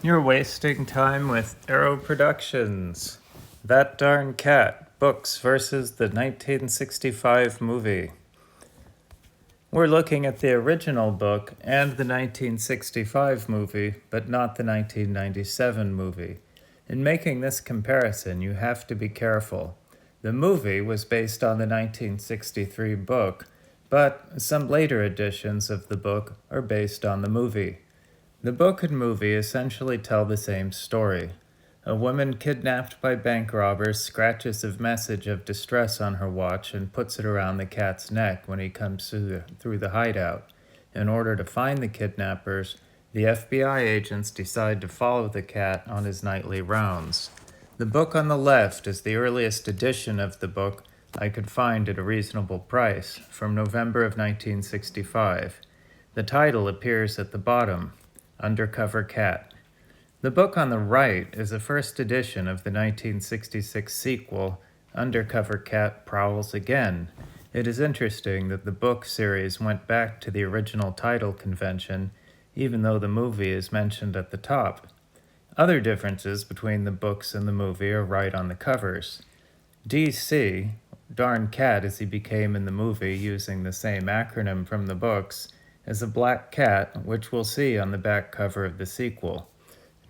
You're wasting time with Arrow Productions. That Darn Cat, books versus the 1965 movie. We're looking at the original book and the 1965 movie, but not the 1997 movie. In making this comparison, you have to be careful. The movie was based on the 1963 book, but some later editions of the book are based on the movie. The book and movie essentially tell the same story. A woman kidnapped by bank robbers scratches a message of distress on her watch and puts it around the cat's neck when he comes through the hideout. In order to find the kidnappers, the FBI agents decide to follow the cat on his nightly rounds. The book on the left is the earliest edition of the book I could find at a reasonable price, from November of 1965. The title appears at the bottom. Undercover Cat. The book on the right is a first edition of the 1966 sequel, Undercover Cat Prowls Again. It is interesting that the book series went back to the original title convention, even though the movie is mentioned at the top. Other differences between the books and the movie are right on the covers. DC, Darn Cat as he became in the movie using the same acronym from the books, is a black cat, which we'll see on the back cover of the sequel.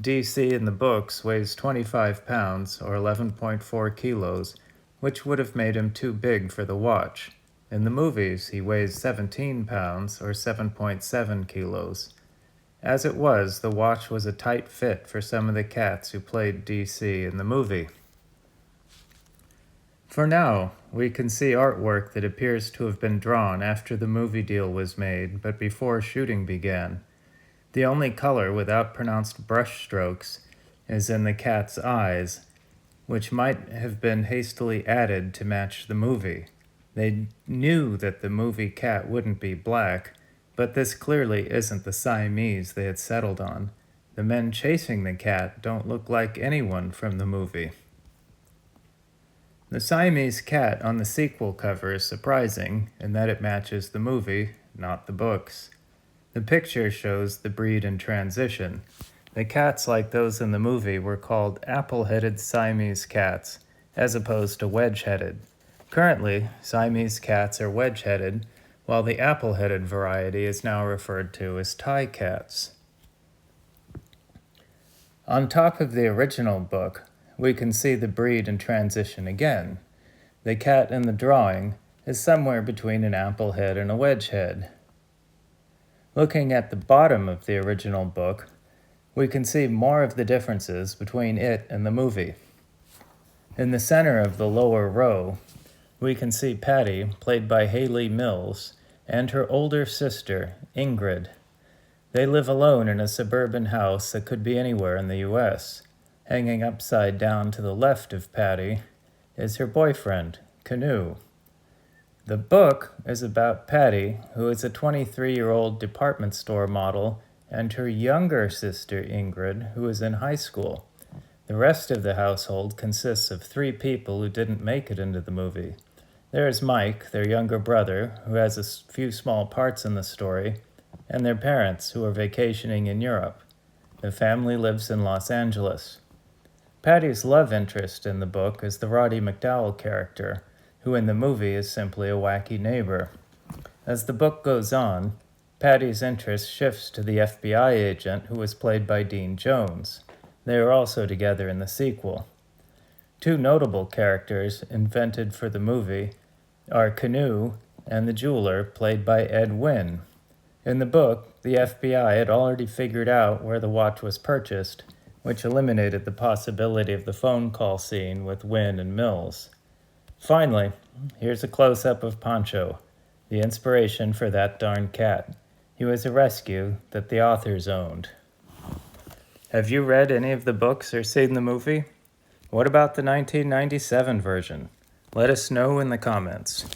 DC in the books weighs 25 pounds, or 11.4 kilos, which would have made him too big for the watch. In the movies, he weighs 17 pounds, or 7.7 kilos. As it was, the watch was a tight fit for some of the cats who played DC in the movie. For now, we can see artwork that appears to have been drawn after the movie deal was made, but before shooting began. The only color without pronounced brush strokes is in the cat's eyes, which might have been hastily added to match the movie. They knew that the movie cat wouldn't be black, but this clearly isn't the Siamese they had settled on. The men chasing the cat don't look like anyone from the movie. The Siamese cat on the sequel cover is surprising in that it matches the movie, not the books. The picture shows the breed in transition. The cats like those in the movie were called apple-headed Siamese cats, as opposed to wedge-headed. Currently, Siamese cats are wedge-headed, while the apple-headed variety is now referred to as Thai cats. On top of the original book, we can see the breed in transition again. The cat in the drawing is somewhere between an apple head and a wedge head. Looking at the bottom of the original book, we can see more of the differences between it and the movie. In the center of the lower row, we can see Patty, played by Hayley Mills, and her older sister, Ingrid. They live alone in a suburban house that could be anywhere in the U.S. Hanging upside down to the left of Patty is her boyfriend, Canoe. The book is about Patty, who is a 23-year-old department store model, and her younger sister, Ingrid, who is in high school. The rest of the household consists of 3 people who didn't make it into the movie. There is Mike, their younger brother, who has a few small parts in the story, and their parents, who are vacationing in Europe. The family lives in Los Angeles. Patty's love interest in the book is the Roddy McDowall character, who in the movie is simply a wacky neighbor. As the book goes on, Patty's interest shifts to the FBI agent who was played by Dean Jones. They are also together in the sequel. 2 notable characters invented for the movie are Canoe and the jeweler, played by Ed Wynn. In the book, the FBI had already figured out where the watch was purchased, which eliminated the possibility of the phone call scene with Wynn and Mills. Finally, here's a close-up of Pancho, the inspiration for That Darn Cat. He was a rescue that the authors owned. Have you read any of the books or seen the movie? What about the 1997 version? Let us know in the comments.